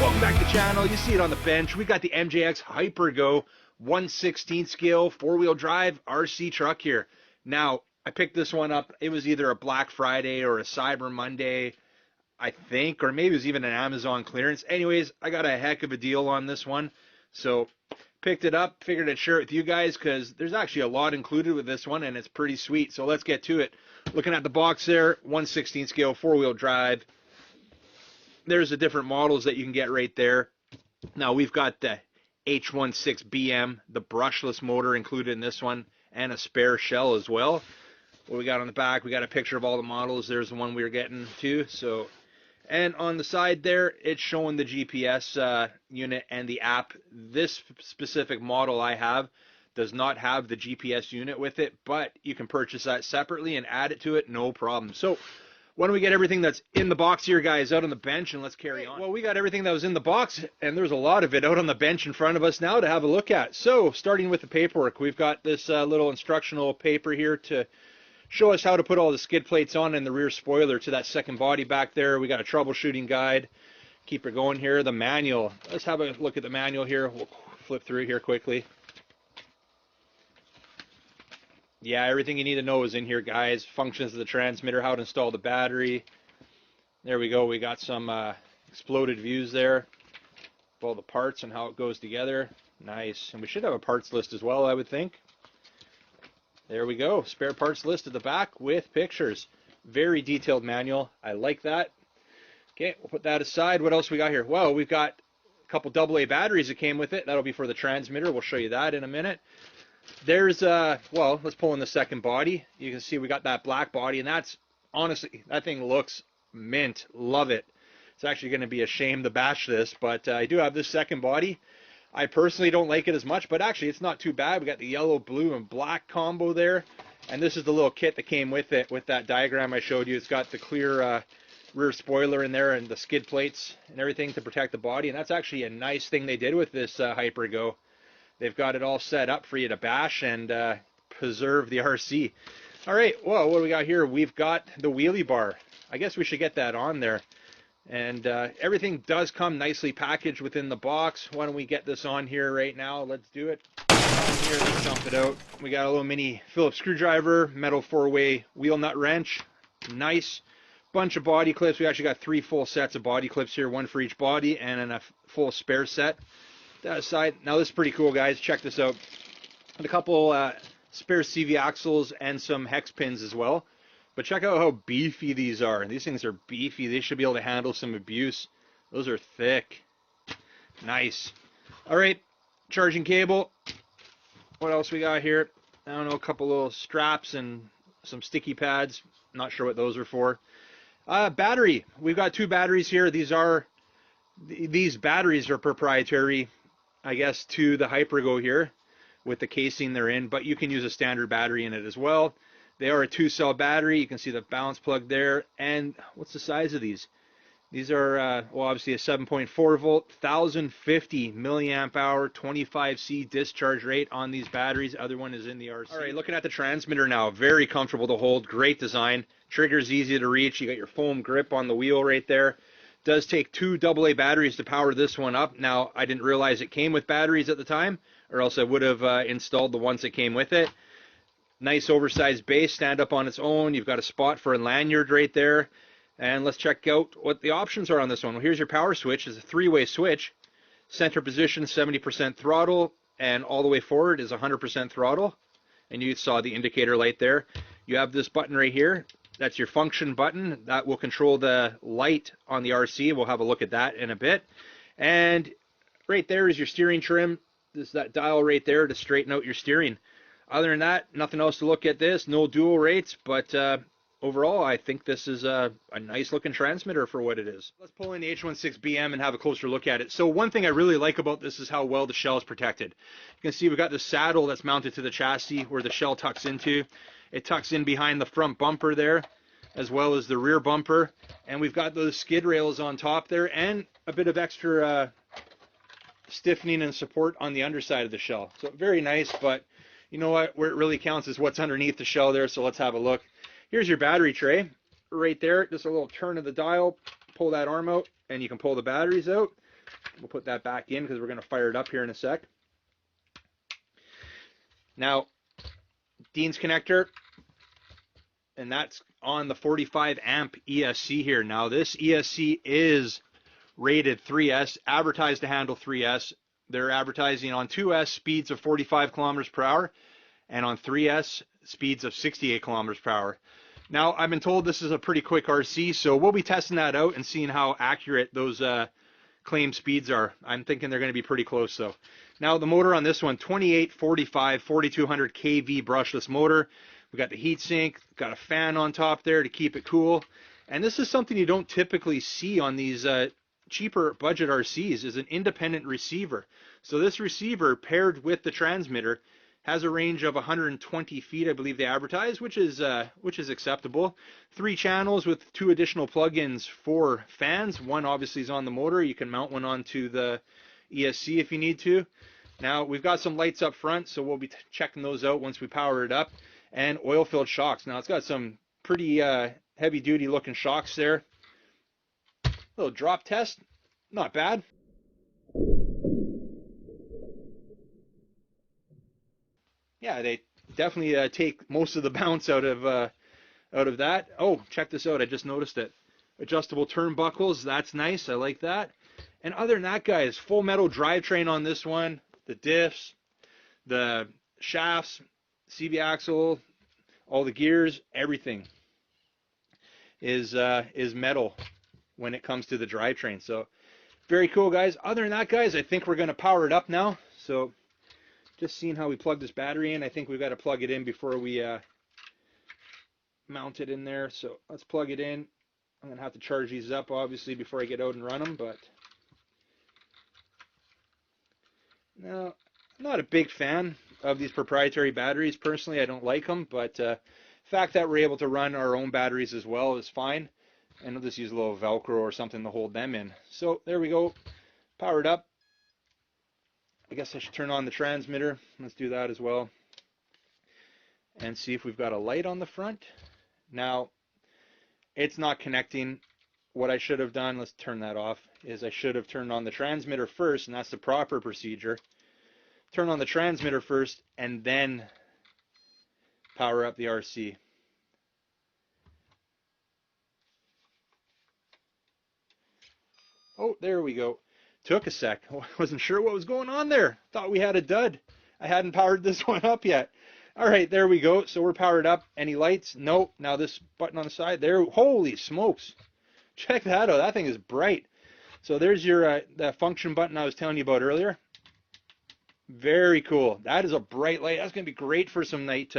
Welcome back to the channel. You see it on the bench. We got the MJX Hypergo 1/16 scale 4-wheel drive RC truck here. Now, I picked this one up. It was either a Black Friday or a Cyber Monday, I think, or maybe it was even an Amazon clearance. Anyways, I got a heck of a deal on this one. So, picked it up, figured I'd share it with you guys because there's actually a lot included with this one and it's pretty sweet. So, let's get to it. Looking at the box there, 1/16 scale 4-wheel drive. There's the different models that you can get right there. Now we've got the H16BM, the brushless motor included in this one, and a spare shell as well. What we got on the back, we got a picture of all the models. There's the one we were getting to. So, and on the side there, it's showing the GPS unit and the app. This specific model I have does not have the GPS unit with it, but you can purchase that separately and add it to it, no problem. So, why don't we get everything that's in the box here, guys, out on the bench, and let's carry on. Well, we got everything that was in the box, and there's a lot of it out on the bench in front of us now to have a look at. So, starting with the paperwork, we've got this little instructional paper here to show us how to put all the skid plates on and the rear spoiler to that second body back there. We got a troubleshooting guide. Keep it going here. The manual. Let's have a look at the manual here. We'll flip through here quickly. Yeah, everything you need to know is in here, guys. Functions of the transmitter, how to install the battery. There we go. We got some exploded views there of all the parts and how it goes together. Nice. And we should have a parts list as well, I would think. There we go. Spare parts list at the back with pictures. Very detailed manual. I like that. Okay, we'll put that aside. What else we got here? Well, we've got a couple AA batteries that came with it. That'll be for the transmitter. We'll show you that in a minute. There's well, let's pull in the second body. You can see we got that black body, and that's honestly, that thing looks mint. Love it. It's actually going to be a shame to bash this, but I do have this second body. I personally don't like it as much, but actually it's not too bad. We got the yellow, blue, and black combo there, and this is the little kit that came with it, with that diagram I showed you. It's got the clear rear spoiler in there and the skid plates and everything to protect the body, and that's actually a nice thing they did with this Hypergo. They've got it all set up for you to bash and preserve the RC. All right, well, what do we got here? We've got the wheelie bar. I guess we should get that on there. And everything does come nicely packaged within the box. Why don't we get this on here right now? Let's do it. Here, let's dump it out. We got a little mini Phillips screwdriver, metal 4-way wheel nut wrench. Nice. Bunch of body clips. We actually got 3 full sets of body clips here, one for each body, and then a full spare set. That aside, now this is pretty cool, guys. Check this out. And a couple spare CV axles and some hex pins as well. But check out how beefy these are. These things are beefy. They should be able to handle some abuse. Those are thick. Nice. All right, charging cable. What else we got here? I don't know, a couple little straps and some sticky pads. Not sure what those are for. Battery. We've got 2 batteries here. These batteries are proprietary, I guess, to the Hypergo here with the casing they're in, but you can use a standard battery in it as well. They are a 2-cell battery. You can see the balance plug there. And what's the size of these? These are, well, obviously a 7.4 volt, 1050 milliamp hour, 25C discharge rate on these batteries. Other one is in the RC. All right, looking at the transmitter now, very comfortable to hold, great design. Trigger's easy to reach. You got your foam grip on the wheel right there. Does take 2 AA batteries to power this one up. Now, I didn't realize it came with batteries at the time, or else I would have installed the ones that came with it. Nice oversized base, stand up on its own. You've got a spot for a lanyard right there. And let's check out what the options are on this one. Well, here's your power switch. It's a 3-way switch. Center position, 70% throttle, and all the way forward is 100% throttle. And you saw the indicator light there. You have this button right here. That's your function button. That will control the light on the RC. We'll have a look at that in a bit. And right there is your steering trim. There's that dial right there to straighten out your steering. Other than that, nothing else to look at this. No dual rates, but overall, I think this is a nice looking transmitter for what it is. Let's pull in the H16BM and have a closer look at it. So one thing I really like about this is how well the shell is protected. You can see we've got the saddle that's mounted to the chassis where the shell tucks into. It tucks in behind the front bumper there, as well as the rear bumper. And we've got those skid rails on top there and a bit of extra stiffening and support on the underside of the shell. So very nice, but you know what? Where it really counts is what's underneath the shell there. So let's have a look. Here's your battery tray right there. Just a little turn of the dial, pull that arm out, and you can pull the batteries out. We'll put that back in because we're going to fire it up here in a sec. Now, Dean's connector, and that's on the 45 amp ESC here. Now, this ESC is rated 3S, advertised to handle 3S. They're advertising on 2S speeds of 45 kilometers per hour, and on 3S speeds of 68 kilometers per hour. Now, I've been told this is a pretty quick RC, so we'll be testing that out and seeing how accurate those claimed speeds are. I'm thinking they're going to be pretty close though. Now, the motor on this one, 2845 4200 kV brushless motor. We got the heat sink, got a fan on top there to keep it cool. And this is something you don't typically see on these cheaper budget RCs, is an independent receiver. So this receiver paired with the transmitter has a range of 120 feet, I believe they advertise, which is acceptable. 3 channels with 2 additional plugins for fans. One obviously is on the motor. You can mount one onto the ESC if you need to. Now, we've got some lights up front, so we'll be checking those out once we power it up. And oil-filled shocks. Now, it's got some pretty heavy-duty looking shocks there. Little drop test, not bad. Yeah, they definitely take most of the bounce out of that. Oh, check this out! I just noticed it. Adjustable turnbuckles. That's nice. I like that. And other than that, guys, full metal drivetrain on this one. The diffs, the shafts, CV axle, all the gears, everything is metal when it comes to the drivetrain. So very cool, guys. Other than that, guys, I think we're going to power it up now. So just seeing how we plug this battery in. I think we've got to plug it in before we mount it in there. So let's plug it in. I'm going to have to charge these up, obviously, before I get out and run them. But no, I'm not a big fan of these proprietary batteries. Personally, I don't like them. But the fact that we're able to run our own batteries as well is fine. And I'll just use a little Velcro or something to hold them in. So there we go. Powered up. I guess I should turn on the transmitter. Let's do that as well. And see if we've got a light on the front. Now, it's not connecting. What I should have done, let's turn that off, is I should have turned on the transmitter first, and that's the proper procedure. Turn on the transmitter first, and then power up the RC. Oh, there we go. Took a sec. I wasn't sure what was going on there. Thought we had a dud. I hadn't powered this one up yet. All right, there we go. So we're powered up. Any lights? Nope. Now this button on the side there. Holy smokes. Check that out. That thing is bright. So there's your that function button I was telling you about earlier. Very cool. That is a bright light. That's going to be great for some night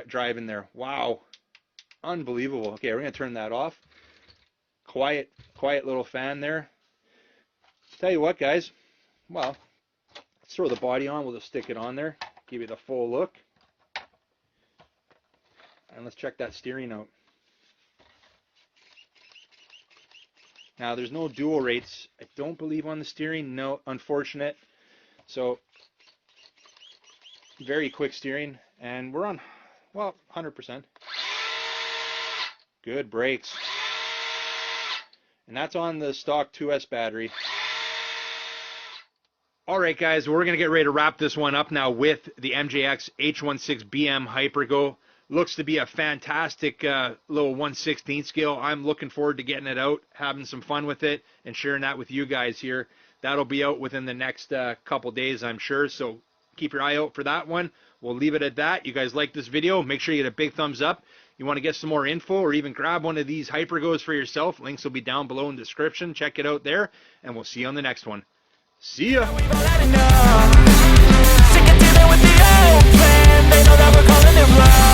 driving there. Wow. Unbelievable. Okay, we're going to turn that off. Quiet little fan there. Tell you what, guys, well, let's throw the body on. We'll just stick it on there, give you the full look. And let's check that steering out. Now, there's no dual rates, I don't believe, on the steering. No, unfortunate. So, very quick steering. And we're on, well, 100%. Good brakes. And that's on the stock 2S battery. All right, guys, we're going to get ready to wrap this one up now with the MJX H16BM Hypergo. Looks to be a fantastic little 1/16 scale. I'm looking forward to getting it out, having some fun with it, and sharing that with you guys here. That'll be out within the next couple days, I'm sure, so keep your eye out for that one. We'll leave it at that. You guys like this video, make sure you get a big thumbs up. You want to get some more info or even grab one of these Hypergos for yourself, links will be down below in the description. Check it out there, and we'll see you on the next one. See ya! Sick of dealing with the old plan. They know that we're calling it wrong.